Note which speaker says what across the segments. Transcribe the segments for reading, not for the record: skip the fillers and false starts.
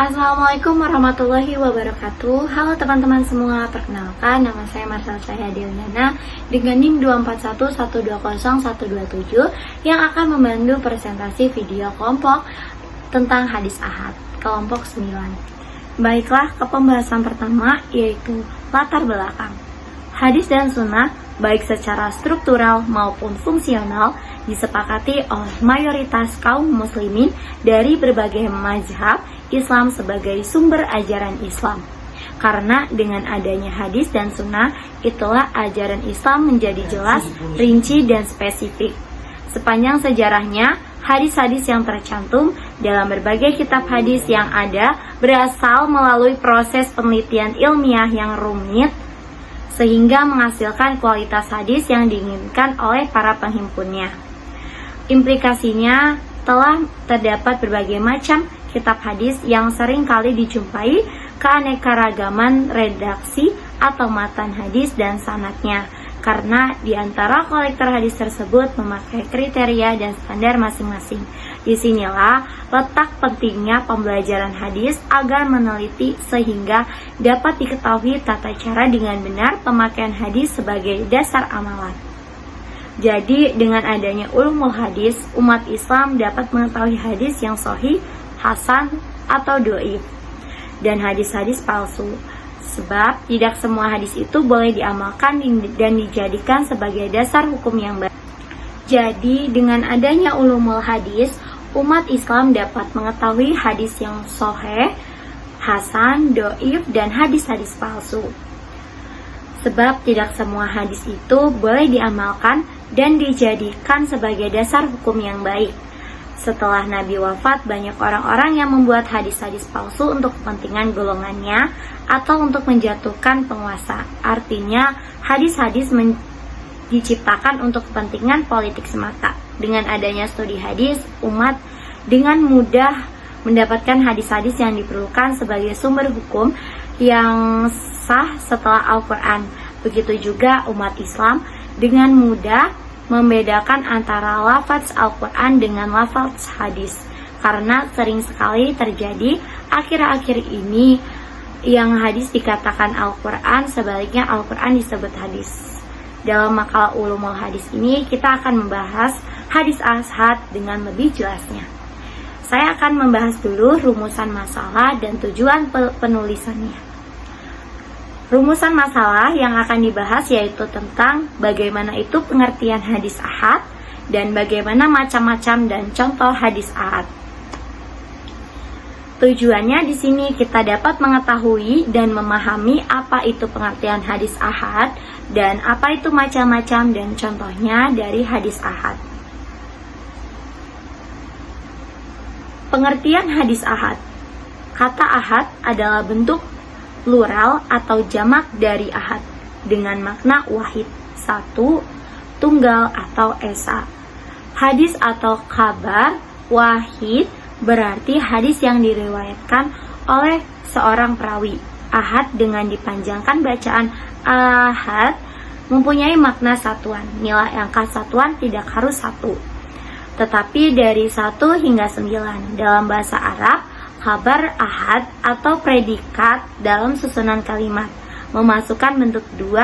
Speaker 1: Assalamualaikum warahmatullahi wabarakatuh. Halo teman-teman semua, perkenalkan nama saya Marcel Cahyadiana dengan NIM 241120127 yang akan membantu presentasi video kelompok tentang hadis ahad, kelompok 9. Baiklah, ke pembahasan pertama yaitu latar belakang. Hadis dan sunnah baik secara struktural maupun fungsional disepakati oleh mayoritas kaum muslimin dari berbagai mazhab Islam sebagai sumber ajaran Islam. Karena dengan adanya hadis dan sunnah, itulah ajaran Islam menjadi jelas, rinci, dan spesifik. Sepanjang sejarahnya, hadis-hadis yang tercantum dalam berbagai kitab hadis yang ada berasal melalui proses penelitian ilmiah yang rumit, sehingga menghasilkan kualitas hadis yang diinginkan oleh para penghimpunnya. Implikasinya telah terdapat berbagai macam kitab hadis yang sering kali dijumpai keanekaragaman redaksi atau matan hadis dan sanadnya, karena di antara kolektor hadis tersebut memakai kriteria dan standar masing-masing. Disinilah letak pentingnya pembelajaran hadis agar meneliti sehingga dapat diketahui tata cara dengan benar pemakaian hadis sebagai dasar amalan. Jadi dengan adanya ulumul hadis, umat Islam dapat mengetahui hadis yang sahih, hasan atau dhaif, dan hadis-hadis palsu. Sebab tidak semua hadis itu boleh diamalkan dan dijadikan sebagai dasar hukum yang baik. Jadi dengan adanya ulumul hadis, umat Islam dapat mengetahui hadis yang sahih, hasan, dhaif, dan hadis-hadis palsu. Sebab tidak semua hadis itu boleh diamalkan dan dijadikan sebagai dasar hukum yang baik. Setelah Nabi wafat, banyak orang-orang yang membuat hadis-hadis palsu untuk kepentingan golongannya atau untuk menjatuhkan penguasa. Artinya, hadis-hadis diciptakan untuk kepentingan politik semata. Dengan adanya studi hadis, umat dengan mudah mendapatkan hadis-hadis yang diperlukan sebagai sumber hukum yang sah setelah Al-Quran. Begitu juga umat Islam dengan mudah membedakan antara lafaz Al-Quran dengan lafaz hadis, karena sering sekali terjadi akhir-akhir ini yang hadis dikatakan Al-Quran, sebaliknya Al-Quran disebut hadis. Dalam makalah ulumul hadis ini kita akan membahas hadis ahad dengan lebih jelasnya. Saya akan membahas dulu rumusan masalah dan tujuan penulisannya. Rumusan masalah yang akan dibahas yaitu tentang bagaimana itu pengertian hadis ahad dan bagaimana macam-macam dan contoh hadis ahad. Tujuannya di sini kita dapat mengetahui dan memahami apa itu pengertian hadis ahad dan apa itu macam-macam dan contohnya dari hadis ahad. Pengertian hadis ahad. Kata ahad adalah bentuk plural atau jamak dari ahad dengan makna wahid, satu, tunggal atau esa. Hadis atau kabar wahid berarti hadis yang diriwayatkan oleh seorang perawi. Ahad dengan dipanjangkan bacaan ahad mempunyai makna satuan. Nilai angka satuan tidak harus 1, tetapi dari 1 hingga 9. Dalam bahasa Arab, kabar ahad atau predikat dalam susunan kalimat memasukkan bentuk 2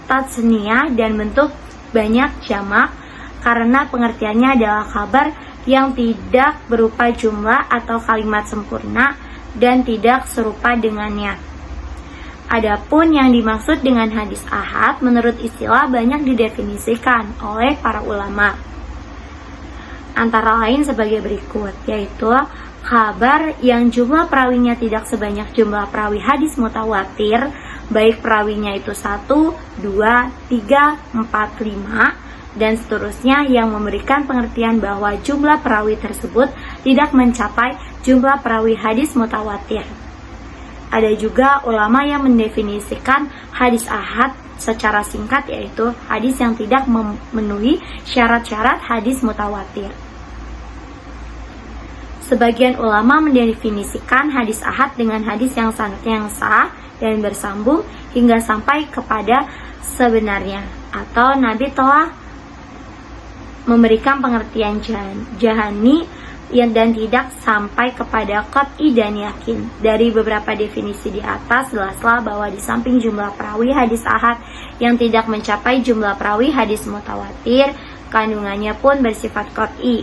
Speaker 1: tatsniyah dan bentuk banyak jamak, karena pengertiannya adalah kabar yang tidak berupa jumlah atau kalimat sempurna dan tidak serupa dengannya. Adapun yang dimaksud dengan hadis ahad menurut istilah banyak didefinisikan oleh para ulama, antara lain sebagai berikut, yaitu kabar yang jumlah perawinya tidak sebanyak jumlah perawi hadis mutawatir, baik perawinya itu 1, 2, 3, 4, 5, dan seterusnya, yang memberikan pengertian bahwa jumlah perawi tersebut tidak mencapai jumlah perawi hadis mutawatir. Ada juga ulama yang mendefinisikan hadis ahad secara singkat, yaitu hadis yang tidak memenuhi syarat-syarat hadis mutawatir. Sebagian ulama mendefinisikan hadis ahad dengan hadis yang sanadnya yang sah dan bersambung hingga sampai kepada sebenarnya, atau Nabi telah memberikan pengertian jahani dan tidak sampai kepada qat'i dan yakin. Dari beberapa definisi di atas, jelaslah bahwa di samping jumlah perawi hadis ahad yang tidak mencapai jumlah perawi hadis mutawatir, kandungannya pun bersifat qat'i.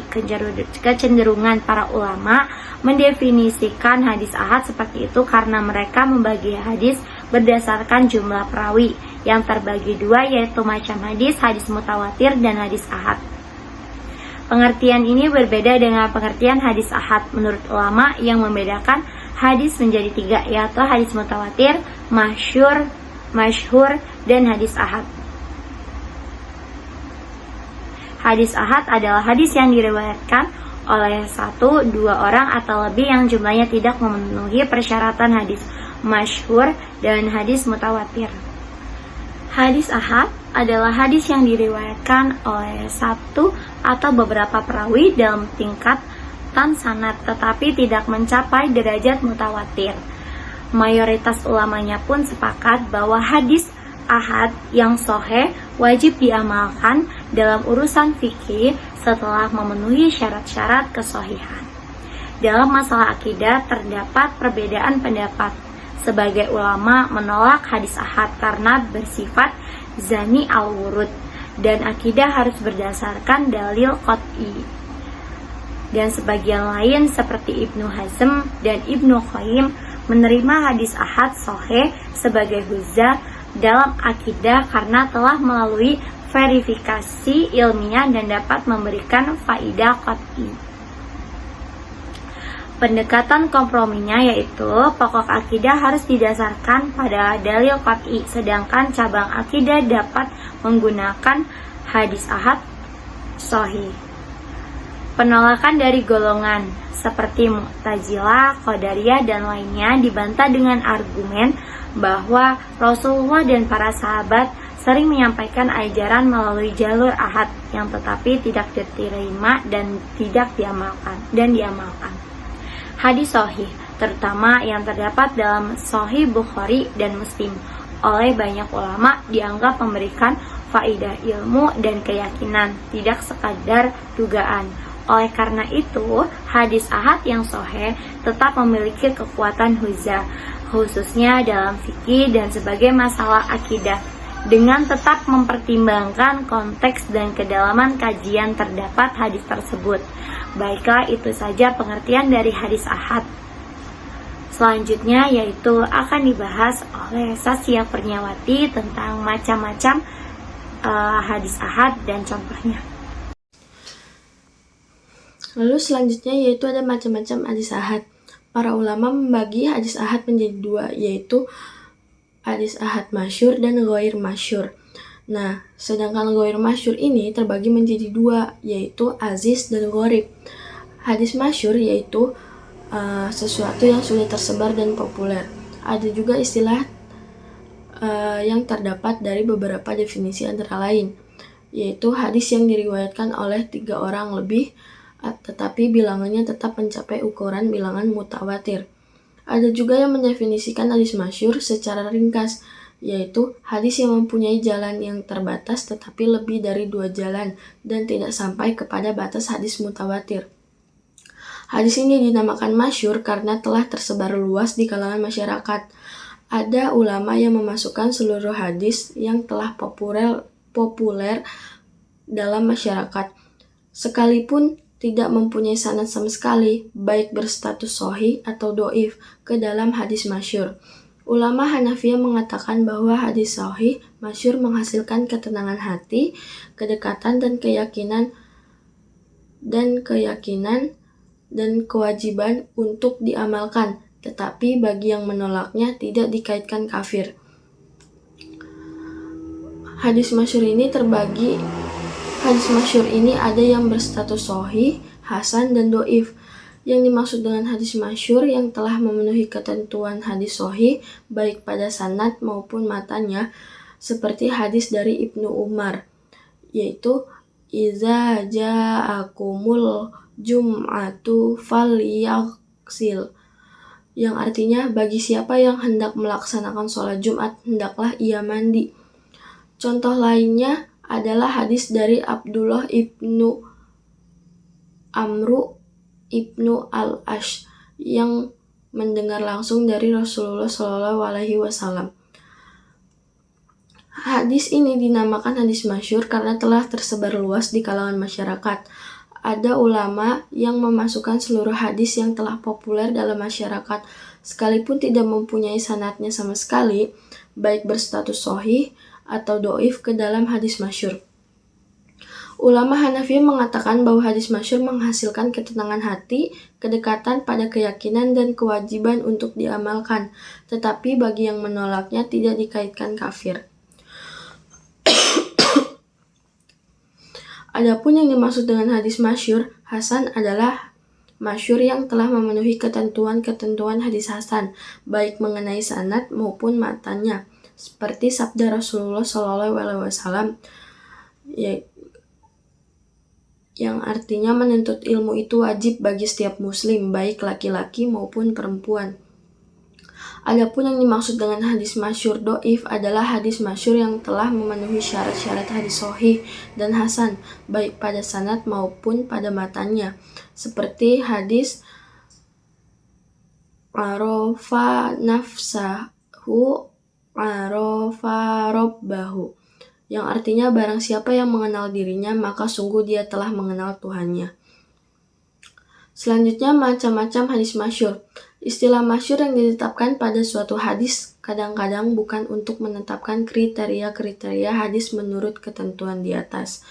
Speaker 1: Kecenderungan para ulama mendefinisikan hadis ahad seperti itu karena mereka membagi hadis berdasarkan jumlah perawi yang terbagi dua, yaitu macam hadis mutawatir dan hadis ahad. Pengertian ini berbeda dengan pengertian hadis ahad menurut ulama yang membedakan hadis menjadi tiga, yaitu hadis mutawatir, masyhur, dan hadis ahad. Hadis ahad adalah hadis yang diriwayatkan oleh 1-2 orang atau lebih yang jumlahnya tidak memenuhi persyaratan hadis masyhur dan hadis mutawatir. Hadis ahad adalah hadis yang diriwayatkan oleh satu atau beberapa perawi dalam tingkatan sanad tetapi tidak mencapai derajat mutawatir. Mayoritas ulamanya pun sepakat bahwa hadis ahad yang sahih wajib diamalkan dalam urusan fikih setelah memenuhi syarat-syarat kesahihan. Dalam masalah akidah terdapat perbedaan pendapat. Sebagai ulama menolak hadis ahad karena bersifat zani al-wurud dan akidah harus berdasarkan dalil qat'i. Dan sebagian lain seperti Ibnu Hazm dan Ibnu Qayyim menerima hadis ahad sahih sebagai hujjah dalam akidah karena telah melalui verifikasi ilmiah dan dapat memberikan faidah qat'i. Pendekatan komprominya yaitu pokok akidah harus didasarkan pada dalil qat'i, sedangkan cabang akidah dapat menggunakan hadis ahad sahih. Penolakan dari golongan seperti Mu'tazilah, Qadariyah, dan lainnya dibantah dengan argumen bahwa Rasulullah dan para sahabat sering menyampaikan ajaran melalui jalur ahad yang tetapi tidak diterima dan tidak diamalkan. Hadis sahih, terutama yang terdapat dalam Sahih Bukhari dan Muslim, oleh banyak ulama dianggap memberikan faidah ilmu dan keyakinan, tidak sekadar dugaan. Oleh karena itu, hadis ahad yang sahih tetap memiliki kekuatan hujjah, khususnya dalam fikih dan sebagai masalah akidah, dengan tetap mempertimbangkan konteks dan kedalaman kajian terdapat hadis tersebut. Baiklah, itu saja pengertian dari hadis ahad. Selanjutnya yaitu akan dibahas oleh Sasya Kurniawati tentang macam-macam hadis ahad dan contohnya.
Speaker 2: Lalu selanjutnya yaitu ada macam-macam hadis ahad. Para ulama membagi hadis ahad menjadi dua, yaitu hadis ahad masyhur dan ghair masyhur. Nah, sedangkan ghair masyhur ini terbagi menjadi dua, yaitu aziz dan gharib. Hadis masyhur yaitu sesuatu yang sudah tersebar dan populer. Ada juga istilah yang terdapat dari beberapa definisi antara lain, yaitu hadis yang diriwayatkan oleh 3 orang lebih, tetapi bilangannya tetap mencapai ukuran bilangan mutawatir. Ada juga yang mendefinisikan hadis masyhur secara ringkas, yaitu hadis yang mempunyai jalan yang terbatas tetapi lebih dari 2 jalan dan tidak sampai kepada batas hadis mutawatir. Hadis ini dinamakan masyhur karena telah tersebar luas di kalangan masyarakat. Ada ulama yang memasukkan seluruh hadis yang telah populer dalam masyarakat, sekalipun tidak mempunyai sanad sama sekali, baik berstatus sahih atau dhaif, ke dalam hadis masyhur. Ulama Hanafiyah mengatakan bahwa hadis sahih masyhur menghasilkan ketenangan hati, kedekatan dan keyakinan dan kewajiban untuk diamalkan, tetapi bagi yang menolaknya tidak dikaitkan kafir. Hadis masyhur ini ada yang berstatus sahih, hasan, dan dhaif. Yang dimaksud dengan hadis masyhur yang telah memenuhi ketentuan hadis sahih baik pada sanad maupun matanya, seperti hadis dari Ibnu Umar, yaitu iza ja'akumul jum'atu falyaksil, yang artinya bagi siapa yang hendak melaksanakan sholat Jumat hendaklah ia mandi. Contoh lainnya adalah hadis dari Abdullah ibnu Amru Ibnu al-Ash yang mendengar langsung dari Rasulullah Shallallahu Alaihi Wasallam. Hadis ini dinamakan hadis masyhur karena telah tersebar luas di kalangan masyarakat. Ada ulama yang memasukkan seluruh hadis yang telah populer dalam masyarakat, sekalipun tidak mempunyai sanadnya sama sekali, baik berstatus sahih atau doif ke dalam hadis masyhur. Ulama Hanafi mengatakan bahwa hadis masyhur menghasilkan ketenangan hati, kedekatan pada keyakinan dan kewajiban untuk diamalkan, tetapi bagi yang menolaknya tidak dikaitkan kafir. Adapun yang dimaksud dengan hadis masyhur, hasan adalah masyhur yang telah memenuhi ketentuan-ketentuan hadis hasan, baik mengenai sanad maupun matanya, seperti sabda Rasulullah SAW yang artinya menuntut ilmu itu wajib bagi setiap muslim, baik laki-laki maupun perempuan. Adapun yang dimaksud dengan hadis masyhur doif adalah hadis masyhur yang telah memenuhi syarat-syarat hadis sahih dan hasan, baik pada sanad maupun pada matanya, seperti hadis arofa nafsahu arofa robbahu, yang artinya barang siapa yang mengenal dirinya, maka sungguh dia telah mengenal Tuhannya. Selanjutnya, macam-macam hadis masyhur. Istilah masyhur yang ditetapkan pada suatu hadis kadang-kadang bukan untuk menetapkan kriteria-kriteria hadis menurut ketentuan di atas,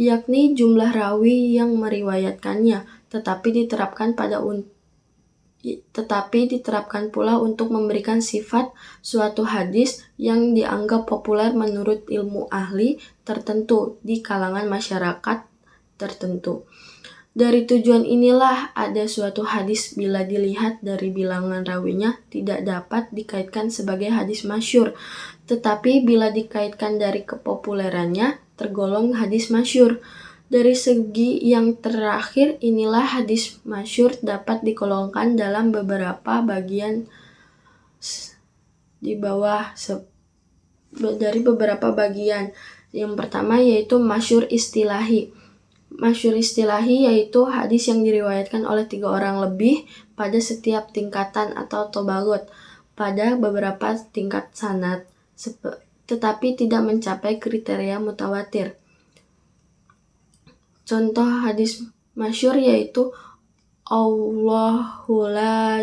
Speaker 2: yakni jumlah rawi yang meriwayatkannya, tetapi diterapkan pula untuk memberikan sifat suatu hadis yang dianggap populer menurut ilmu ahli tertentu di kalangan masyarakat tertentu. Dari tujuan inilah ada suatu hadis bila dilihat dari bilangan rawinya tidak dapat dikaitkan sebagai hadis masyhur, tetapi bila dikaitkan dari kepopulerannya tergolong hadis masyhur. Dari segi yang terakhir inilah hadis masyhur dapat digolongkan dalam beberapa bagian di bawah dari beberapa bagian. Yang pertama yaitu masyhur istilahi. Masyhur istilahi yaitu hadis yang diriwayatkan oleh 3 orang lebih pada setiap tingkatan atau tobagot pada beberapa tingkat sanad, tetapi tidak mencapai kriteria mutawatir. Contoh hadis masyhur yaitu Allahu la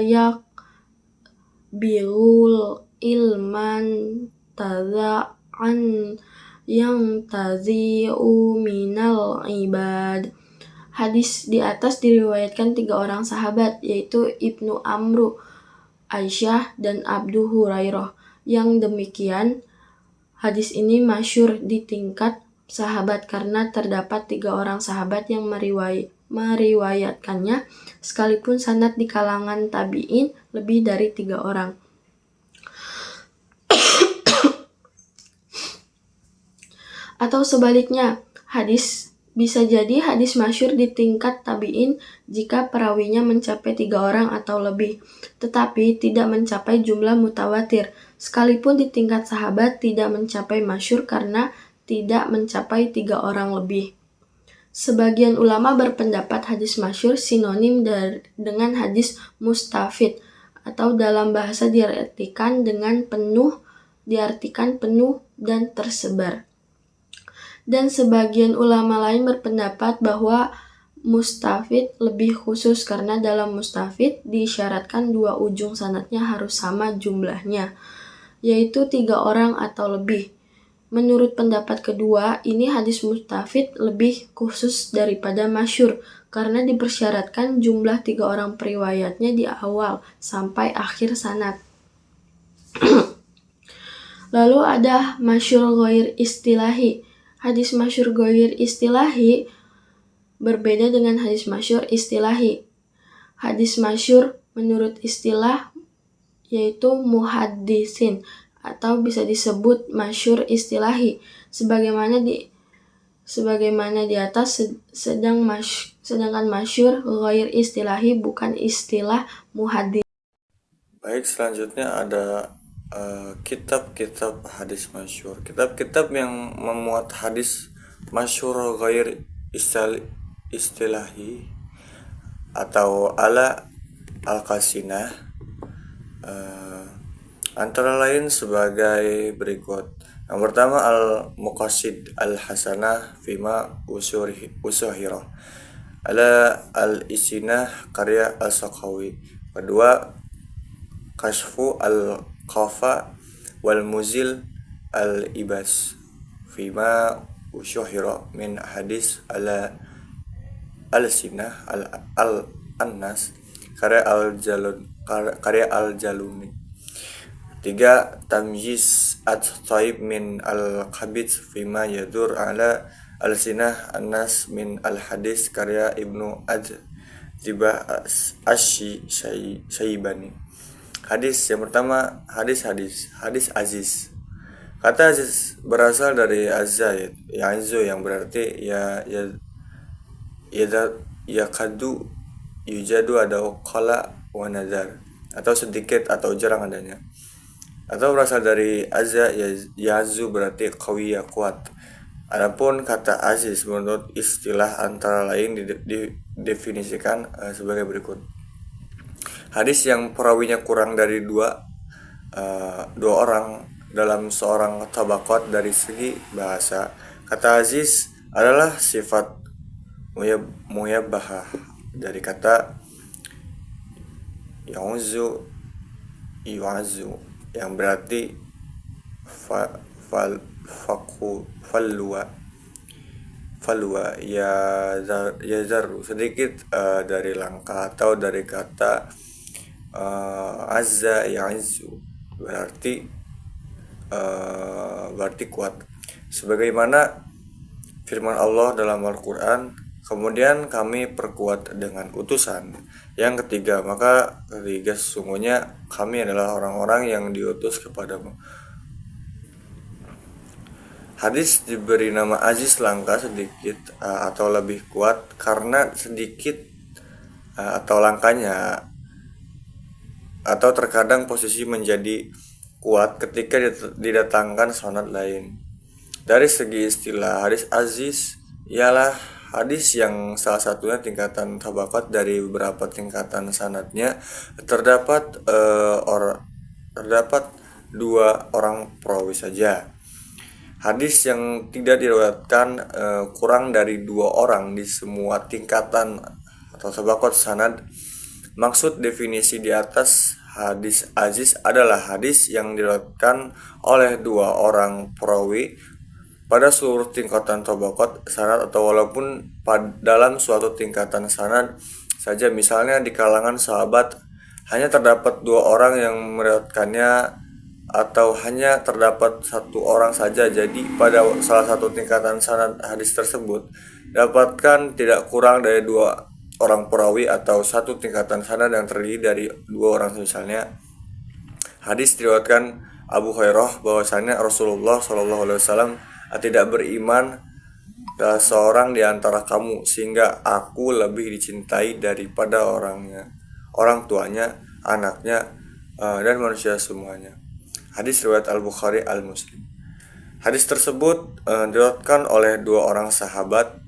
Speaker 2: yaqbilul ilman taza'an yang tazi'u minal ibad. Hadis di atas diriwayatkan 3 orang sahabat, yaitu Ibnu Amru, Aisyah, dan Abu Hurairah. Yang demikian, hadis ini masyhur di tingkat sahabat karena terdapat 3 orang sahabat yang meriwayatkannya, sekalipun sanad di kalangan tabi'in lebih dari 3 orang. Atau sebaliknya, bisa jadi hadis masyhur di tingkat tabi'in jika perawinya mencapai 3 orang atau lebih, tetapi tidak mencapai jumlah mutawatir, sekalipun di tingkat sahabat tidak mencapai masyhur karena tidak mencapai 3 orang lebih. Sebagian ulama berpendapat hadis masyhur sinonim dengan hadis mustafid, atau dalam bahasa diartikan penuh dan tersebar. Dan sebagian ulama lain berpendapat bahwa mustafid lebih khusus karena dalam mustafid disyaratkan 2 ujung sanadnya harus sama jumlahnya, yaitu 3 orang atau lebih. Menurut pendapat kedua, ini hadis mustafid lebih khusus daripada masyhur karena dipersyaratkan jumlah 3 orang periwayatnya di awal sampai akhir sanad. Lalu ada masyhur ghair istilahi. Hadis masyhur ghair istilahi berbeda dengan hadis masyhur istilahi. Hadis masyhur menurut istilah yaitu muhaddisin, atau bisa disebut masyhur istilahi, sebagaimana di atas, sedangkan masyhur ghair istilahi bukan istilah muhaddis.
Speaker 3: Baik, selanjutnya ada kitab-kitab hadis masyhur. Kitab-kitab yang memuat hadis masyhur ghair istilahi atau ala al-qasinah antara lain sebagai berikut. Yang pertama al-muqasid al-hasanah fima usuhirah ala al-isinah karya al-Saqawi. Kedua, kashfu al-qafa wal muzil al-ibas fima usyuhira min hadis ala al-sinah al-annas karya al-jaluni. Tiga, tamyiz at-taib min al-khabith fima yadur ala al-sinah an-nas min al-hadis karya Ibnu Adzibah Asy-Syaibani. Hadis yang pertama, hadis aziz. Kata aziz berasal dari az-zaid, ya'zu, yang berarti yakadu yujadu ada qala wa nazar, atau sedikit atau jarang adanya. Atau berasal dari azza, yazu, berarti qawiya, kuat. Adapun kata aziz menurut istilah antara lain didefinisikan sebagai berikut. Hadis yang perawinya kurang dari dua orang dalam seorang tabaqat dari segi bahasa. Kata aziz adalah sifat muyabbahah dari kata yu'azzu yang berarti falwa ya zaru, sedikit dari langkah, atau dari kata azza ya'izzu berarti kuat, sebagaimana firman Allah dalam Al-Quran, kemudian kami perkuat dengan utusan. Yang ketiga, sesungguhnya kami adalah orang-orang yang diutus kepadamu. Hadis diberi nama aziz, langka, sedikit atau lebih kuat, karena sedikit atau langkanya, atau terkadang posisi menjadi kuat ketika didatangkan sanad lain. Dari segi istilah, hadis aziz ialah hadis yang salah satunya tingkatan tabaqat dari beberapa tingkatan sanadnya terdapat dua orang perawi saja. Hadis yang tidak diriwayatkan kurang dari dua orang di semua tingkatan atau tabaqat sanad. Maksud definisi di atas, hadis aziz adalah hadis yang diriwayatkan oleh dua orang perawi pada seluruh tingkatan tabaqat sanad, atau walaupun dalam suatu tingkatan sanad saja. Misalnya di kalangan sahabat hanya terdapat dua orang yang meriwayatkannya, atau hanya terdapat satu orang saja. Jadi pada salah satu tingkatan sanad hadis tersebut dapatkan tidak kurang dari dua orang perawi, atau satu tingkatan sanad yang terdiri dari dua orang. Misalnya hadis diriwayatkan Abu Hurairah bahwasanya Rasulullah SAW tidak beriman seorang di antara kamu sehingga aku lebih dicintai daripada orang tuanya, anaknya, dan manusia semuanya. Hadis riwayat Al-Bukhari, Al-Muslim. Hadis tersebut diriwayatkan oleh dua orang sahabat,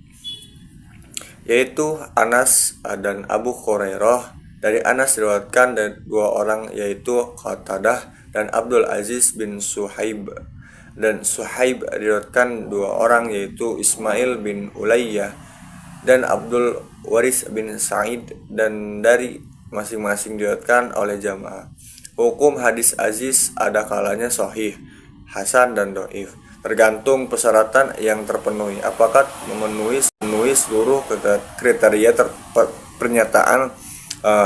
Speaker 3: yaitu Anas dan Abu Hurairah. Dari Anas diriwayatkan dari dua orang, yaitu Qatadah dan Abdul Aziz bin Suhaib. Dan Suhaib diriwayatkan dua orang, yaitu Ismail bin Ulayyah dan Abdul Waris bin Sa'id, dan dari masing-masing diriwayatkan oleh jamaah. Hukum hadis aziz ada kalanya sahih, hasan, dan dhaif, tergantung persyaratan yang terpenuhi. Apakah memenuhi seluruh kriteria pernyataan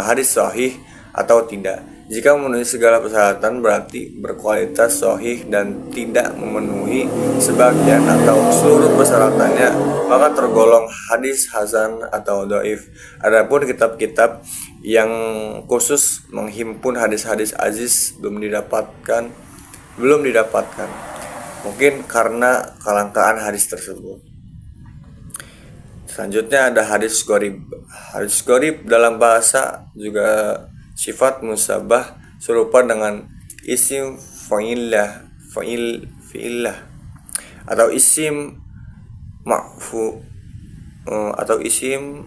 Speaker 3: hadis sahih atau tidak. Jika memenuhi segala persyaratan berarti berkualitas sahih, dan tidak memenuhi sebagian atau seluruh persyaratannya maka tergolong hadis hasan atau dhaif. Adapun kitab-kitab yang khusus menghimpun hadis-hadis aziz belum didapatkan, mungkin karena kelangkaan hadis tersebut. Selanjutnya ada hadis gharib. Hadis gharib dalam bahasa juga sifat musabah serupa dengan isim fa'illah atau isim ma'fu atau isim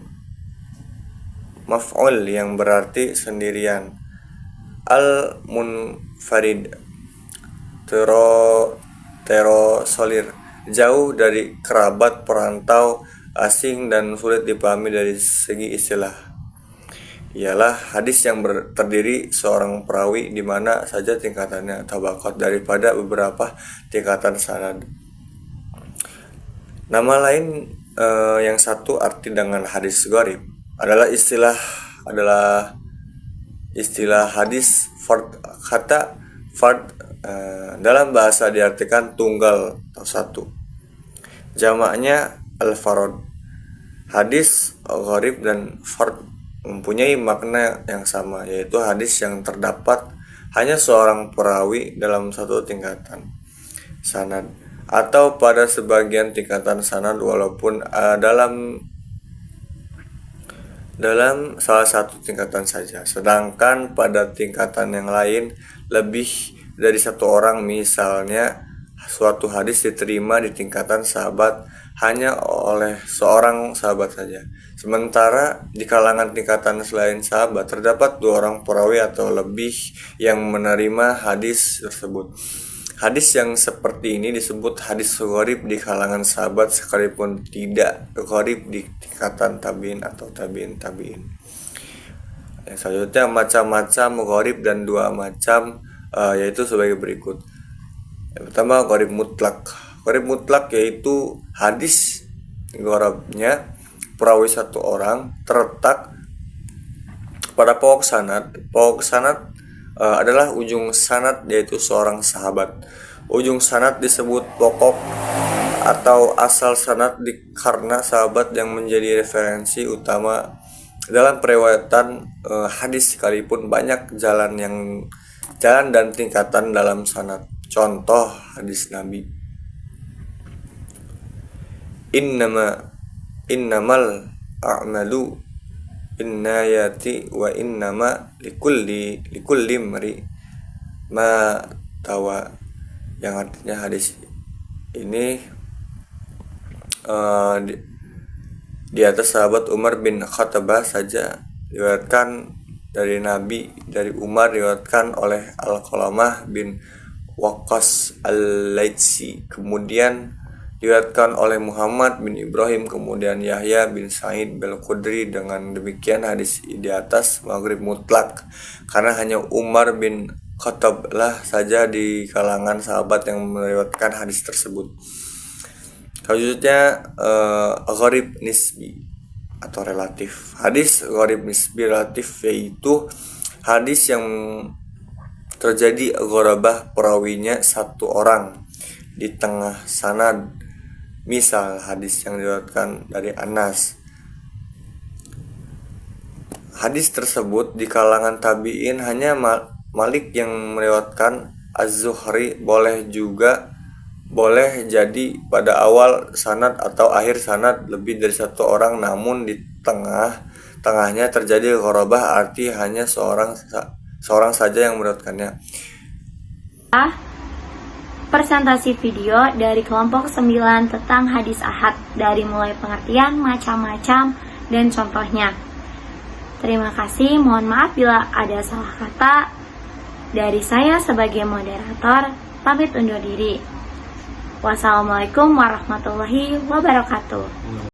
Speaker 3: maf'ul yang berarti sendirian. Al-munfarid terosolir, jauh dari kerabat, perantau, asing dan sulit dipahami dari segi istilah. Ialah hadis yang terdiri seorang perawi di mana saja tingkatannya tabaqat daripada beberapa tingkatan sanad. Nama lain yang satu arti dengan hadis gharib adalah istilah hadis fard. Kata fard dalam bahasa diartikan tunggal atau satu. Jamaknya al-farad. Hadis gharib dan fard mempunyai makna yang sama, yaitu hadis yang terdapat hanya seorang perawi dalam satu tingkatan sanad atau pada sebagian tingkatan sanad walaupun dalam salah satu tingkatan saja, sedangkan pada tingkatan yang lain lebih dari satu orang. Misalnya suatu hadis diterima di tingkatan sahabat hanya oleh seorang sahabat saja, sementara di kalangan tingkatan selain sahabat terdapat 2 orang perawi atau lebih yang menerima hadis tersebut. Hadis yang seperti ini disebut hadis gharib di kalangan sahabat sekalipun tidak gharib di tingkatan tabi'in atau tabi'in. Yang selanjutnya macam-macam gharib dan 2 macam yaitu sebagai berikut. Yang pertama gharib mutlak. Gharib mutlak yaitu hadis gharibnya perawi satu orang terletak pada pokok sanad. Pokok sanad adalah ujung sanad yaitu seorang sahabat. Ujung sanad disebut pokok atau asal sanad karena sahabat yang menjadi referensi utama dalam periwayatan hadis sekalipun banyak jalan dan tingkatan dalam sanad. Contoh hadis Nabi, innamal a'malu binniyati wa innama likulli imri ma tawa, yang artinya hadis ini di atas sahabat Umar bin Khattab saja diriwayatkan dari Nabi, dari Umar diriwayatkan oleh Al-Qalamah bin Waqqas Al-Laitsi, kemudian diriwayatkan oleh Muhammad bin Ibrahim, kemudian Yahya bin Sa'id Al-Khudri. Dengan demikian hadis di atas maghrib mutlak karena hanya Umar bin Khattab lah saja di kalangan sahabat yang meriwayatkan hadis tersebut. Selanjutnya gharib nisbi atau relatif. Hadis gharib nisbi relatif yaitu hadis yang terjadi gharabah perawinya satu orang di tengah sanad. Misal hadis yang diriwayatkan dari Anas. Hadis tersebut di kalangan tabi'in hanya Malik yang meriwayatkan. Az-Zuhri boleh jadi pada awal sanad atau akhir sanad lebih dari satu orang, namun di tengahnya terjadi gharabah, arti hanya seorang saja yang meriwayatkannya.
Speaker 1: Presentasi video dari kelompok 9 tentang hadis ahad, dari mulai pengertian, macam-macam, dan contohnya. Terima kasih, mohon maaf bila ada salah kata. Dari saya sebagai moderator, pamit undur diri. Wassalamualaikum warahmatullahi wabarakatuh.